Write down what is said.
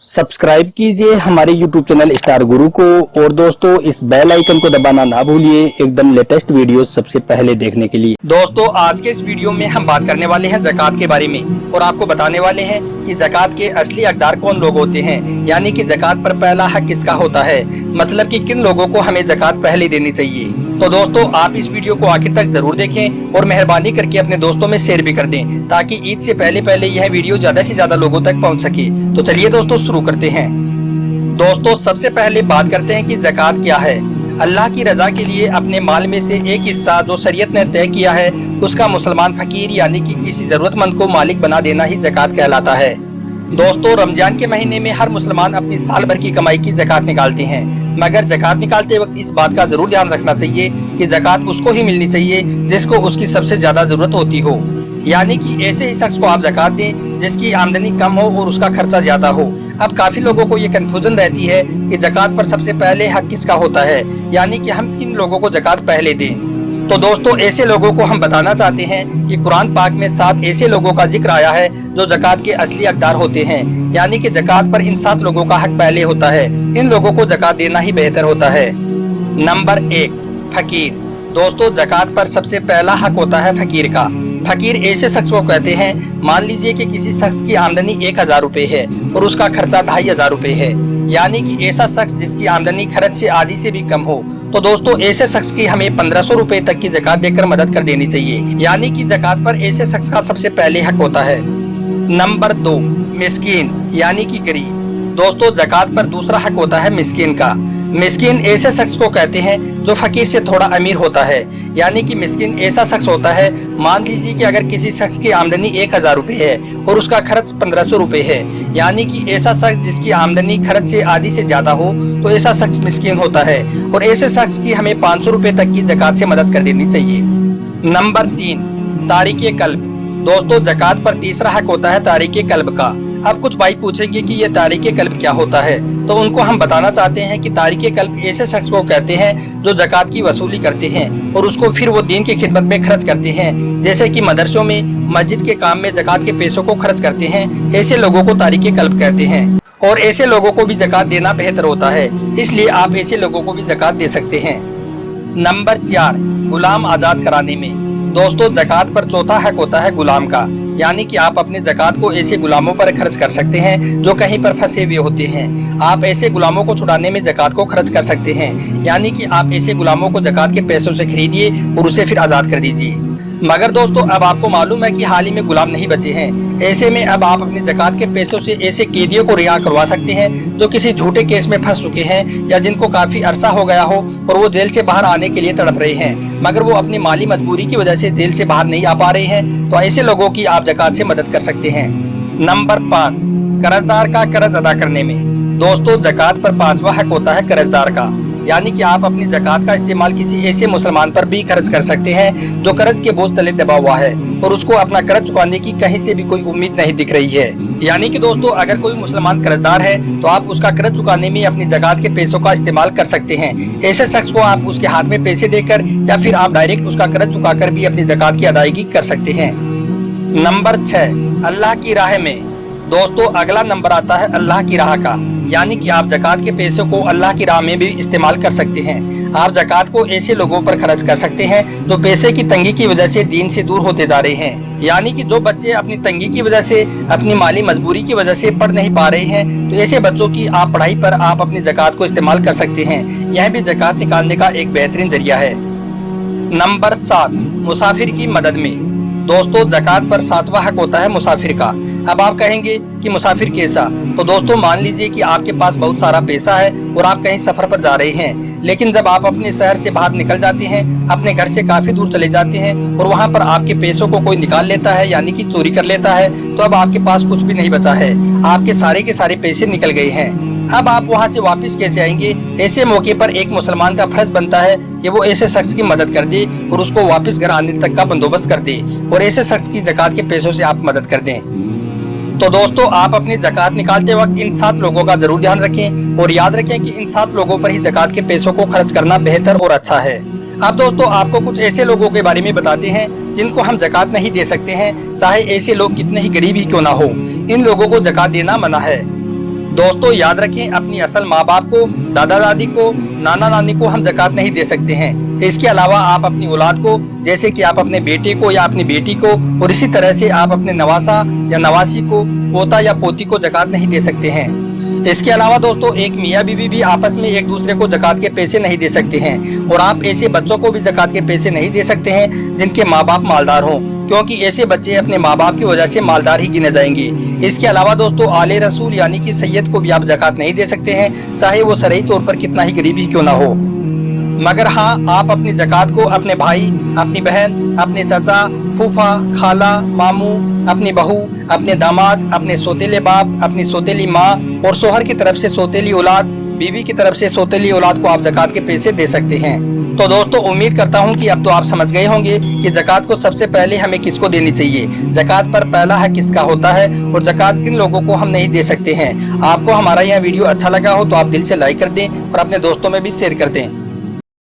Subscribe कीजिए हमारे YouTube channel star गुरु को और दोस्तों इस बेल आइकन को दबाना ना भूलिए एकदम लेटेस्ट वीडियो सबसे पहले देखने के लिए। दोस्तों आज के इस वीडियो में हम बात करने वाले हैं ज़कात के बारे में और आपको बताने वाले हैं कि ज़कात के असली हकदार कौन लोग होते हैं, यानी कि ज़कात पर पहला हक किसका होता है, मतलब कि किन लोगों को हमें ज़कात पहले देनी चाहिए। तो दोस्तों आप इस वीडियो को आखिर तक जरूर देखें और मेहरबानी करके अपने दोस्तों में शेयर भी कर दें ताकि ईद से पहले यह वीडियो ज्यादा से ज्यादा लोगों तक पहुंच सके। तो चलिए दोस्तों शुरू करते हैं। दोस्तों सबसे पहले बात करते हैं कि ज़कात क्या है। अल्लाह की रजा के लिए अपने माल में से एक हिस्सा जो शरीयत ने तय किया है उसका मुसलमान फकीर यानी कि किसी जरूरतमंद को मालिक बना देना ही ज़कात कहलाता है। दोस्तों रमजान के महीने में हर मुसलमान अपनी साल भर की कमाई की ज़कात निकालते हैं, मगर ज़कात निकालते वक्त इस बात का जरूर ध्यान रखना चाहिए कि ज़कात उसको ही मिलनी चाहिए जिसको उसकी सबसे ज्यादा जरूरत होती हो, यानी कि ऐसे ही शख्स को आप ज़कात दें जिसकी आमदनी कम हो और उसका खर्चा ज्यादा हो। अब काफी लोगों को ये कंफ्यूजन रहती है कि ज़कात पर सबसे पहले हक किसका होता है, यानी कि हम किन लोगों को ज़कात पहले दें। तो दोस्तों ऐसे लोगों को हम बताना चाहते हैं कि कुरान पाक में 7 ऐसे लोगों का जिक्र आया है जो ज़कात के असली हकदार होते हैं, यानी कि ज़कात पर इन 7 लोगों का हक पहले होता है। इन लोगों को ज़कात देना ही बेहतर होता है। नंबर 1 फकीर। दोस्तों ज़कात पर सबसे पहला हक होता है फकीर का। फकीर ऐसे शख्स को कहते हैं, मान लीजिए कि किसी शख्स की आमदनी 1000 रुपए है और उसका खर्चा 2500 रुपए है, यानी कि ऐसा शख्स जिसकी आमदनी खर्च से आधी से भी कम हो। तो दोस्तों ऐसे शख्स की हमें 1500 रुपए तक की ज़कात देकर मदद कर देनी चाहिए, यानी कि ज़कात पर ऐसे शख्स का सबसे पहले हक होता है। नंबर 2 मिस्कीन यानी कि गरीब। दोस्तों ज़कात पर दूसरा हक होता है मिस्कीन का। मिस्कीन ऐसे शख्स को कहते हैं जो फकीर से थोड़ा अमीर होता है, यानी कि मिस्कीन ऐसा शख्स होता है, मान लीजिए कि अगर किसी शख्स की आमदनी 1000 रुपए है और उसका खर्च 1500 रुपए है, यानी कि ऐसा शख्स जिसकी आमदनी खर्च से आधी से ज्यादा हो, तो ऐसा शख्स मिस्कीन होता है और ऐसे शख्स की हमें 500 रुपए तक की ज़कात से मदद कर देनी चाहिए। नंबर 3 तारिके कल्ब। दोस्तों ज़कात पर तीसरा हक होता है तारिके कल्ब का। अब कुछ भाई पूछेंगे कि ये तारिके कल्ब क्या होता है, तो उनको हम बताना चाहते हैं कि तारिके कल्ब ऐसे शख्स को कहते हैं जो ज़कात की वसूली करते हैं और उसको फिर वो दीन की खिदमत में खर्च करते हैं, जैसे कि मदरसों में मस्जिद के काम में ज़कात के पैसों को खर्च करते हैं। ऐसे लोगों को तारिके कल्ब कहते हैं और ऐसे लोगों को भी ज़कात देना बेहतर होता है, इसलिए आप ऐसे लोगों को भी ज़कात दे सकते हैं। नंबर 4 गुलाम आज़ाद कराने में। दोस्तों ज़कात पर चौथा हक होता है गुलाम का, यानी कि आप अपने ज़कात को ऐसे गुलामों पर खर्च कर सकते हैं जो कहीं पर फंसे हुए होते हैं। आप ऐसे गुलामों को छुड़ाने में ज़कात को खर्च कर सकते हैं, यानी कि आप ऐसे गुलामों को ज़कात के पैसों से खरीदिए और उसे फिर आज़ाद कर दीजिए। मगर दोस्तों अब आपको मालूम है कि हाल ही में गुलाम नहीं बचे हैं, ऐसे में अब आप अपने ज़कात के पैसों से ऐसे कैदियों को रिहा करवा सकते हैं जो किसी झूठे केस में फंस चुके हैं या जिनको काफी अरसा हो गया हो और वो जेल से बाहर आने के लिए तड़प रहे हैं, मगर वो अपनी माली मजबूरी की वजह से जेल से बाहर नहीं आ पा रहे हैं। तो ऐसे लोगों की आप ज़कात से मदद कर सकते हैं। नंबर 5 कर्जदार का कर्ज अदा करने में। दोस्तों ज़कात पर 5वां हक होता है कर्जदार का, यानी कि आप अपनी ज़कात का इस्तेमाल किसी ऐसे मुसलमान पर भी खर्च कर सकते हैं जो कर्ज के बोझ तले दबा हुआ है और उसको अपना कर्ज चुकाने की कहीं से भी कोई उम्मीद नहीं दिख रही है। यानी कि दोस्तों अगर कोई मुसलमान कर्जदार है तो आप उसका कर्ज चुकाने में अपनी ज़कात के पैसों का इस्तेमाल कर सकते हैं। ऐसे शख्स को आप उसके हाथ में पैसे देकर या फिर आप डायरेक्ट उसका कर्ज चुकाकर भी अपनी ज़कात की अदायगी कर सकते हैं। नंबर 6 अल्लाह की राह में। दोस्तों अगला नंबर आता है अल्लाह की राह का, यानी कि आप ज़कात के पैसों को अल्लाह की राह में भी इस्तेमाल कर सकते हैं। आप ज़कात को ऐसे लोगों पर खर्च कर सकते हैं जो पैसे की तंगी की वजह से दीन से दूर होते जा रहे हैं, यानी कि जो बच्चे अपनी तंगी की वजह से अपनी माली मजबूरी की वजह से पढ़ नहीं पा रहे हैं, तो ऐसे बच्चों की आप पढ़ाई पर आप अपनी ज़कात को इस्तेमाल कर सकते हैं। यह भी ज़कात निकालने का एक बेहतरीन जरिया है। नंबर 7 मुसाफिर की मदद में। दोस्तों ज़कात पर 7वां हक होता है मुसाफिर का। अब आप कहेंगे कि मुसाफिर कैसा, तो दोस्तों मान लीजिए कि आपके पास बहुत सारा पैसा है और आप कहीं सफर पर जा रहे हैं, लेकिन जब आप अपने शहर से बाहर निकल जाते हैं, अपने घर से काफी दूर चले जाते हैं और वहां पर आपके पैसों को कोई निकाल लेता है, यानी कि चोरी कर लेता है, तो अब आपके पास कुछ भी नहीं बचा है, आपके सारे के सारे पैसे निकल गए हैं। अब आप वहां से वापस कैसे आएंगे? ऐसे मौके पर एक मुसलमान का फर्ज बनता है कि वो ऐसे शख्स की मदद कर दे और उसको वापस घर आने तक का बंदोबस्त कर दे और ऐसे शख्स की ज़कात के पैसों से आप मदद कर दें। तो दोस्तों आप अपनी ज़कात निकालते वक्त इन 7 लोगों का जरूर ध्यान रखें और याद रखें कि इन 7 लोगों पर ही ज़कात के पैसों को खर्च करना बेहतर और अच्छा है। अब दोस्तों आपको कुछ ऐसे लोगों के बारे में बताते हैं जिनको हम ज़कात नहीं दे सकते हैं, चाहे ऐसे लोग कितने ही गरीब ही क्यों ना हो। इन लोगों को ज़कात देना मना है। दोस्तों याद रखें, अपनी असल माँ बाप को, दादा दादी को, नाना नानी को हम ज़कात नहीं दे सकते हैं। इसके अलावा आप अपनी औलाद को, जैसे कि आप अपने बेटे को या अपनी बेटी को, और इसी तरह से आप अपने नवासा या नवासी को, पोता या पोती को ज़कात नहीं दे सकते हैं। इसके अलावा दोस्तों एक मियाँ बीवी भी आपस में एक दूसरे को ज़कात के पैसे नहीं दे सकते हैं, और आप ऐसे बच्चों को भी ज़कात के पैसे नहीं दे सकते हैं जिनके माँ बाप मालदार हों, क्योंकि ऐसे बच्चे अपने माँ बाप की वजह से मालदार ही गिने जाएंगे। इसके अलावा दोस्तों आले रसूल यानी कि सैयद को भी आप ज़कात नहीं दे सकते हैं, चाहे वो शरई तौर पर कितना ही गरीब ही क्यों ना हो। मगर हाँ, आप अपनी ज़कात को अपने भाई, अपनी बहन, अपने चाचा, फूफा, खाला, मामू, अपनी बहू, अपने दामाद, अपने सौतेले बाप, अपनी सौतेली माँ और शोहर की तरफ से सौतेली औलाद, बीवी की तरफ से सौतेली औलाद को आप ज़कात के पैसे दे सकते हैं। तो दोस्तों उम्मीद करता हूँ कि अब तो आप समझ गए होंगे कि ज़कात को सबसे पहले हमें किसको देनी चाहिए, ज़कात पर पहला हक किसका होता है और ज़कात किन लोगों को हम नहीं दे सकते हैं। आपको हमारा यह वीडियो अच्छा लगा हो तो आप दिल से लाइक कर दें और अपने दोस्तों में भी शेयर कर दें।